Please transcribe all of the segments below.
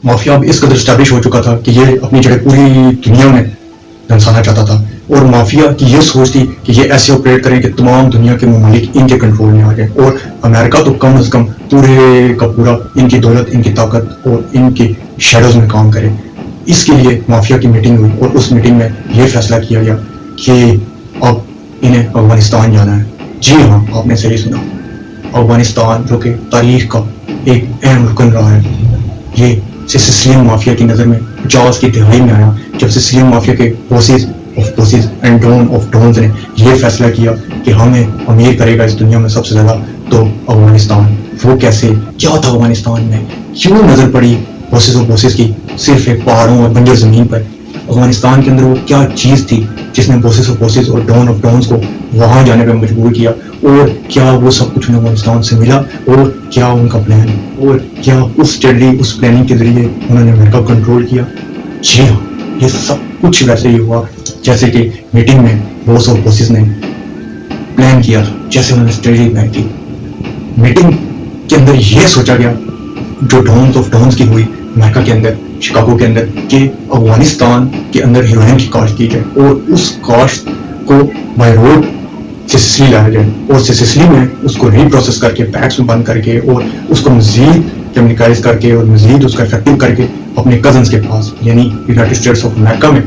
Mafia अब इस कदर स्टैब्लिश हो चुका था कि ये अपनी जगह पूरी दुनिया में धमसाना चाहता था, और माफिया की ये सोच थी कि ये ऐसे ऑपरेट करें कि तमाम दुनिया के ममालिक इनके कंट्रोल में आ जाए, और अमेरिका तो कम अज़ कम पूरे का पूरा इनकी दौलत, इनकी ताकत और इनकी शेडोज में काम करे। इसके लिए माफिया की मीटिंग हुई, और उस मीटिंग में ये फैसला किया गया कि अब इन्हें अफगानिस्तान जाना है। जी हाँ, आपने सही सुना, अफगानिस्तान जो कि तारीख का एक अहम रुकन रहा है। ये सिसिलियन माफिया की नज़र में 50 की दिहाई में आया, जब सिसिलियन माफिया के bosses of bosses and don of dons ने यह फैसला किया कि हमें अमीर करेगा इस दुनिया में सबसे ज़्यादा तो अफगानिस्तान। वो कैसे, क्या था अफगानिस्तान में, क्यों नज़र पड़ी बॉसेस ऑफ बॉसेस की सिर्फ एक पहाड़ों और बंजर ज़मीन पर? अफगानिस्तान के अंदर वो क्या चीज़ थी जिसने बॉसेस ऑफ बॉसेस और डॉन ऑफ डॉन्स को वहाँ जाने पर मजबूर किया, और क्या वो सब कुछ उन्हें अफगानिस्तान से मिला, और क्या उनका प्लान, और क्या उस स्टडी उस प्लानिंग के जरिए उन्होंने अमेरिका कंट्रोल किया? जी हाँ, ये सब कुछ वैसे ही हुआ जैसे कि मीटिंग में बॉस ऑफ बॉसेस ने प्लान किया था, जैसे उन्होंने स्ट्रेटजी बनाई थी। मीटिंग के अंदर यह सोचा गया, जो डॉन्स ऑफ डॉन्स की हुई अमेरिका के अंदर, शिकागो के अंदर, कि अफगानिस्तान के अंदर हीरोइन की काश्त की जाए, और उस काश्त को बाय रोड सिसिली लाया जाए, और सिसिली में उसको रीप्रोसेस करके पैक्स में बंद करके और उसको मजीद केमिकलाइज करके और मजीद उसका इफेक्टिव करके अपने कजन्स के पास यानी यूनाइटेड स्टेट्स ऑफ अमेरिका में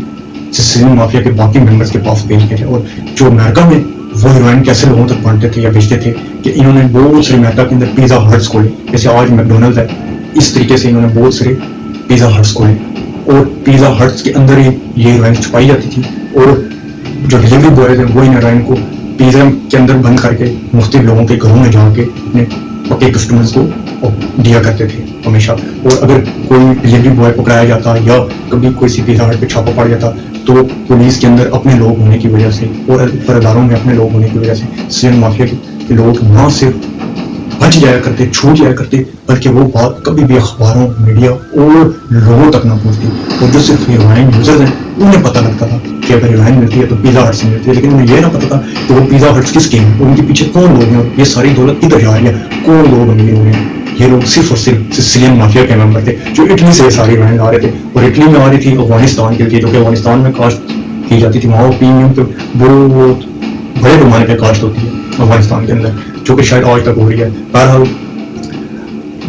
सिसिलियन माफिया के बाकी मेंबर्स के पास पेश किया जाए। और जो अमेरिका में वो हीरोइन कैसे लोगों तक बांटते थे या बेचते थे कि इन्होंने बहुत सारे अमेरिका के अंदर पिज़्ज़ा हट्स खोले, जैसे आज मैकडोनल्ड्स है, इस तरीके से इन्होंने बहुत सारे पिज़्ज़ा हट्स खोले, और पिज़्ज़ा हट्स के अंदर ही ये हीरोइन छुपाई जाती थी, और जो डिलीवरी बॉयज हैं वो इन हीरोइन को पिज़्ज़ा के अंदर बंद करके मुख्तलिफ लोगों के घरों में जाके अपने पक्के कस्टमर्स को दिया करते थे हमेशा। और अगर कोई डिलीवरी बॉय पकड़ाया जाता या कभी कोई सी पिज़्ज़ा हट पे छापा पड़ जाता, तो पुलिस के अंदर अपने लोग होने की वजह से और फरदारों में अपने लोग होने की वजह से सिविल माफिया के लोग ना सिर्फ बच जाया करते, छूट जाया करते, बल्कि वो बात कभी भी अखबारों, मीडिया और लोगों तक ना पहुंचती। और जो सिर्फ हीरोइन यूजर्स हैं उन्हें पता लगता था कि अगर हीरोइन मिलती है तो पिज़्ज़ा हट से मिलती है, लेकिन उन्हें यह ना पता था कि वो पिज़्ज़ा हट्स किसके हैं, उनके पीछे कौन लोग हैं, और ये सारी दौलत किधर जा रही है, कौन लोग अमीर हो रहे हैं। ये लोग सिर्फ और सिर्फ सिसिलियन माफिया के मेंबर थे, जो इटली से सारी हीरोइन आ रहे थे, और इटली में आ रही थी अफगानिस्तान के लिए, जो कि अफगानिस्तान में काश्त की जाती थी। वहाँ प्रीमियम पे बहुत बड़े पैमाने पे काश्त होती है अफगानिस्तान के अंदर, जो कि शायद आज तक हो रही है। बहरहाल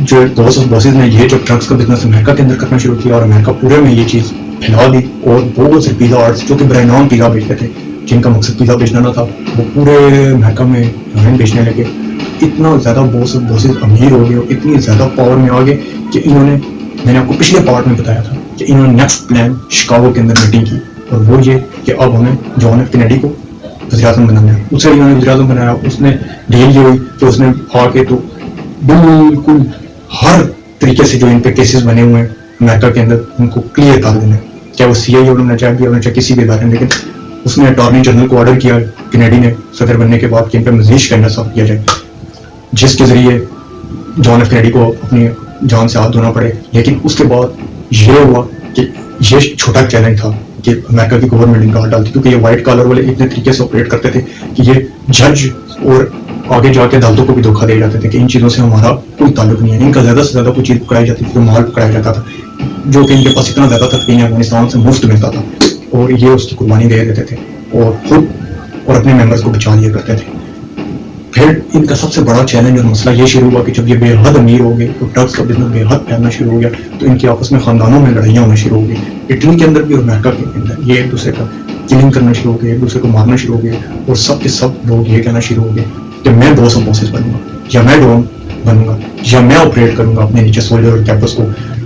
जो बॉस ऑफ बॉसेस ने ये जो ट्रक्स का बिजनेस अमेरिका के अंदर करना शुरू किया, और अमेरिका पूरे में ये चीज़ फैला दी, और बहुत से पिज़्ज़ा हट्स जो कि बराह नाम पिज़्ज़ा बेचते थे, जिनका मकसद पिज़्ज़ा बेचना ना था, वो पूरे अमेरिका में हीरोइन बेचने लगे। इतना ज़्यादा बॉस ऑफ बॉसेस अमीर हो गए और इतनी ज़्यादा पावर में आ गए कि इन्होंने, मैंने आपको पिछले पार्ट में बताया था कि इन्होंने नेक्स्ट प्लान शिकागो के अंदर मीटिंग की, और वो ये कि अब हमें जॉन एफ कैनेडी को वज़ीर-ए-आज़म बनाना है। उससे इन्होंने वज़ीर-ए-आज़म बनाया, उसने डील ये हुई कि उसने आके तो बिल्कुल हर तरीके से जो इन पे केसेस बने हुए हैं अमेरिका के अंदर उनको क्लियर कर देना, चाहे वो CIA होना चाहे किसी भी इदारे में। लेकिन उसने अटॉर्नी जनरल को ऑर्डर किया कैनेडी ने सदर बनने के बाद कि इन पर मजीद शिकंजा साफ किया जाए, जिसके जरिए जॉन एफ कैनेडी को अपनी जान से हाथ धोना पड़े। लेकिन उसके बाद ये हुआ कि ये छोटा चैलेंज था कि अमेरिका की गवर्नमेंट इनका हाथ डालती, क्योंकि ये व्हाइट कॉलर वाले इतने तरीके से ऑपरेट करते थे कि ये जज और आगे जाके अदालतों को भी धोखा दे जाते थे कि इन चीज़ों से हमारा कोई ताल्लुक नहीं है। इनका ज़्यादा से ज़्यादा कोई चीज़ पकड़ाई जाती थी तो माल पकड़ाया जाता था, जो कि इनके पास इतना ज़्यादा था कि इन्हें अफगानिस्तान से मुफ्त मिलता था, और ये उसकी कुर्बानी दे देते थे और खुद और अपने मेंबर्स को बचा लिया करते थे। फिर इनका सबसे बड़ा चैलेंज और मसला ये शुरू हुआ कि जब ये बेहद अमीर हो गए तो ड्रग्स का बिजनेस बेहद फैलना शुरू हो गया, तो इनके आपस में खानदानों में लड़ाइयाँ होना शुरू हो गई। इटली के अंदर भी और अमेरिका के अंदर ये एक दूसरे का किलिंग करना शुरू हो गए, एक दूसरे को मारना शुरू हो गए, और सब के सब लोग ये कहना शुरू हो गए कि मैं बॉस ऑफ बॉसेस बनूंगा, या मैं डॉन बनूंगा, या मैं ऑपरेट करूंगा अपने नीचे सोल्जर और कैंपस को।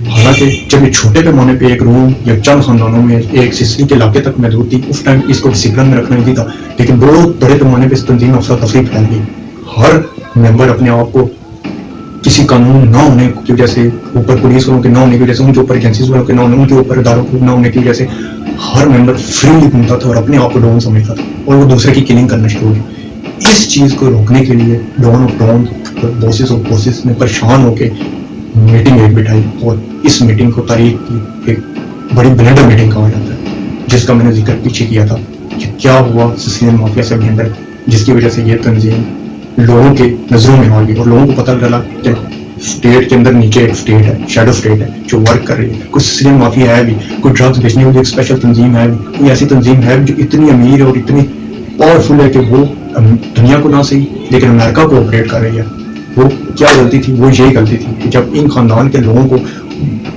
हालांकि जब ये छोटे पैमाने पे एक रूम या चंद खानदानों में एक सिसिली के इलाके तक महदूद थी, उस टाइम इसको डिसिप्लिन में रखना नहीं था, लेकिन बहुत बड़े पैमाने पे इस तंजीम में अफरा तफरी फैल गई। हर मेंबर अपने आप को किसी कानून ना होने की वजह से, ऊपर पुलिस वालों के ना होने की वजह से, उनके ऊपर एजेंसीज वालों के ना होने, उनके ऊपर इदारों के ना होने की वजह से हर मेंबर फ्रीली घूमता था और अपने आप को डॉन समझता था, और वो दूसरे की किलिंग करना शुरू हो गई। इस चीज़ को रोकने के लिए don of don bosses of bosses ने परेशान होकर मीटिंग एक बिठाई, और इस मीटिंग को तारीख की एक बड़ी ब्लेंडर मीटिंग कहा जाता है, जिसका मैंने जिक्र पीछे किया था कि क्या हुआ सिसिलियन माफिया से ब्लेंडर, जिसकी वजह से ये तंजीम लोगों के नजरों में आ गई और लोगों को पता चला कि اسٹیٹ کے اندر نیچے ایک اسٹیٹ ہے, شیڈو اسٹیٹ ہے جو ورک کر رہی ہے. کوئی سسلین مافیا ہے بھی, کوئی ڈرگس بیچنے والی ایک اسپیشل تنظیم ہے بھی, کوئی ایسی تنظیم ہے جو اتنی امیر ہے اور اتنی پاورفل ہے کہ وہ دنیا کو نہ صحیح لیکن امریکہ کو آپریٹ کر رہی ہے. وہ کیا غلطی تھی؟ وہ یہی غلطی تھی کہ جب ان خاندان کے لوگوں کو,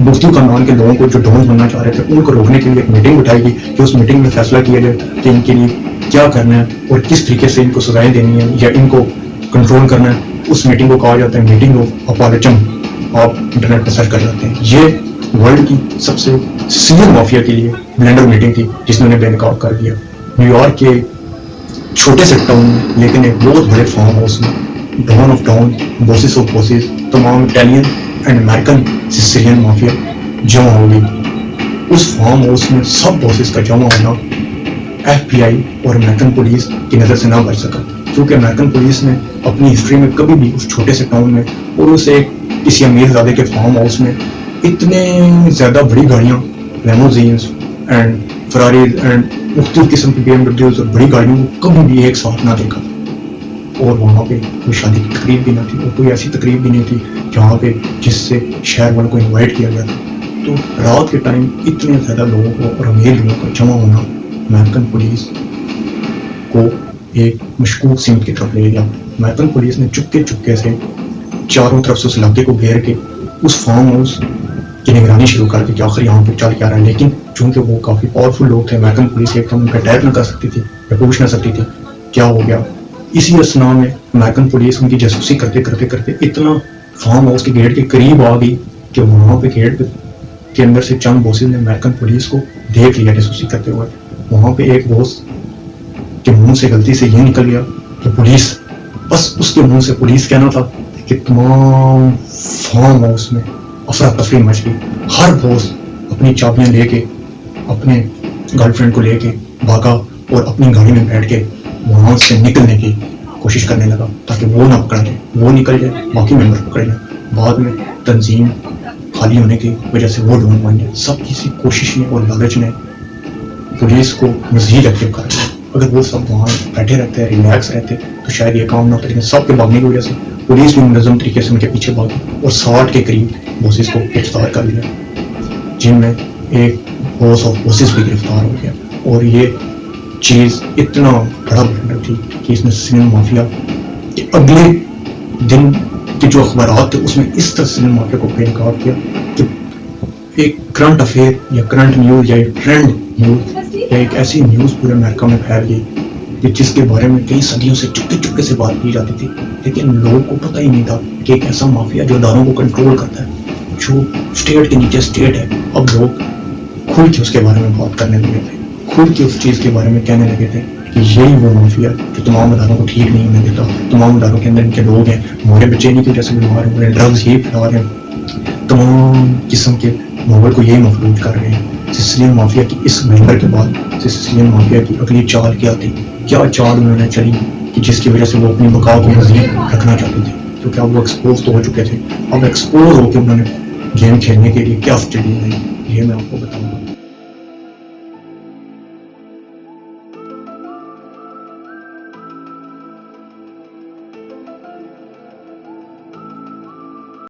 مفتی خاندان کے لوگوں کو جو ڈونز بننا چاہ رہے تھے, ان کو روکنے کے لیے ایک میٹنگ اٹھائی گئی کہ اس میٹنگ میں فیصلہ کیا جائے کہ ان کے لیے کیا کرنا ہے اور کس طریقے سے ان کو سزائیں دینی ہے یا ان کو کنٹرول کرنا ہے. اس میٹنگ کو کہا جاتا ہے میٹنگ آف اپالچم. آپ انٹرنیٹ پہ سرچ کر جاتے ہیں. یہ ورلڈ کی سب سے سینئر مافیا کے لیے بلینڈر میٹنگ تھی جس نے انہیں بے نقاب کر دیا. نیو یارک کے چھوٹے سے ٹاؤن میں لیکن ایک بہت بڑے فارم ہاؤس میں don of don, bosses of bosses, تمام Italian and American Sicilian mafia جمع ہو گئی. اس فارم ہاؤس میں سب باسز کا جمع ہونا ایف بی آئی اور امریکن پولیس کی نظر سے نہ بچ سکا, کیونکہ امریکن پولیس نے اپنی ہسٹری میں کبھی بھی اس چھوٹے سے ٹاؤن میں اور اس ایک کسی امیر زادے کے فارم ہاؤس میں اتنے زیادہ بڑی گاڑیاں, لیموزینز اینڈ فراری اینڈ مختلف قسم کی بی ایم ڈبلیوز اور بڑی گاڑیوں کو کبھی بھی ایک ساتھ نہ دیکھا. اور وہاں پہ کوئی شادی کی تقریب بھی نہ تھی اور کوئی ایسی تقریب بھی نہیں تھی جہاں پہ جس سے شہر والوں کو انوائٹ کیا گیا تھا. تو رات کے ٹائم اتنے زیادہ لوگوں کو اور امیر لوگوں کا جمع ہونا امریکن پولیس کو ایک مشکوک سمت کی طرف لے گیا. امریکن پولیس نے چپکے چپکے سے چاروں طرف سے اس علاقے کو گھیر کے اس فارم ہاؤس کی نگرانی شروع کر دی کہ آخر یہاں پہ چل کیا رہا ہے. لیکن چونکہ وہ کافی پاورفل لوگ تھے, امریکن پولیس ایک دم ان پہ اٹیک نہ کر سکتی تھی یا پوچھ نہ سکتی تھی کیا ہو گیا. اسی اسنا میں امریکن پولیس ان کی جاسوسی کرتے کرتے کرتے اتنا فارم ہاؤس کے گیٹ کے قریب آ گئی کہ وہاں پہ گیٹ کے اندر سے چند باسز نے امریکن پولیس کو دیکھ لیا جاسوسی کرتے ہوئے. وہاں پہ ایک باس کے منہ سے غلطی سے یہ نکل گیا کہ پولیس, بس اس کے منہ سے پولیس کہنا تھا کہ تمام فارم ہاؤس میں افراتفری مچ گئی. ہر باس اپنی چابیاں لے کے اپنے گرل فرینڈ کو لے کے بھاگا اور اپنی گاڑی میں بیٹھ کے وہاں سے نکلنے کی کوشش کرنے لگا تاکہ وہ نہ پکڑا جائے, وہ نکل جائے, باقی ممبر پکڑ جائیں. بعد میں تنظیم خالی ہونے کی وجہ سے وہ ڈھونڈ بن جائے. سب کسی کوشش نے اور لالچ نے پولیس کو مزید ایکٹیو کر دیا. اگر وہ سب وہاں بیٹھے رہتے, ریلیکس رہتے تو شاید یہ کام نہ ہوتا. لیکن سب کے بھاگنے کی وجہ سے پولیس بھی منظم طریقے سے ان کے پیچھے بھاگی اور 60 کے قریب باسز کو گرفتار کر لیا, جن میں ایک باس آف باسز بھی گرفتار ہو گیا. اور یہ چیز اتنا بڑا بلنڈر تھی کہ اس نے سسلین مافیا کے اگلے دن کے جو اخبارات تھے اس میں اس طرح سسلین مافیا کو بے نقاب کیا کہ ایک کرنٹ افیئر یا کرنٹ نیوز یا ایک ٹرینڈ نیوز یا ایک ایسی نیوز پورے امریکہ میں پھیل گئی کہ جس کے بارے میں کئی صدیوں سے چپکے چپکے سے بات کی جاتی تھی, لیکن لوگوں کو پتہ ہی نہیں تھا کہ ایک ایسا مافیا جو اداروں کو کنٹرول کرتا ہے, جو اسٹیٹ کے نیچے اسٹیٹ ہے. اب لوگ کھل کے اس کے بارے میں بات کرنے لگے تھے, کھل کے اس چیز کے بارے میں کہنے لگے تھے کہ یہی وہ مافیا جو تمام اداروں کو ٹھیک نہیں ہونے دیتا. تمام اداروں کے اندر ان کے لوگ ہیں, ہمارے بچے انہیں کی وجہ سے بیمار ہو رہے ہیں, ڈرگز یہی پھیلا رہے ہیں, تمام قسم کے ماحول کو یہی مفلوج کر رہے ہیں. سسلین مافیا کی اس ممبر کے بعد سسلین مافیا کی اگلی چال کیا تھی, کیا چال انہوں نے چلی کہ جس کی وجہ سے وہ اپنی بقا کو مزید رکھنا چاہتے تھے, کیونکہ اب وہ ایکسپوز تو ہو چکے تھے. اب ایکسپوز ہو کے انہوں نے گیم کھیلنے کے لیے کیا اسٹریٹجی ہے یہ میں آپ کو بتاؤں گا.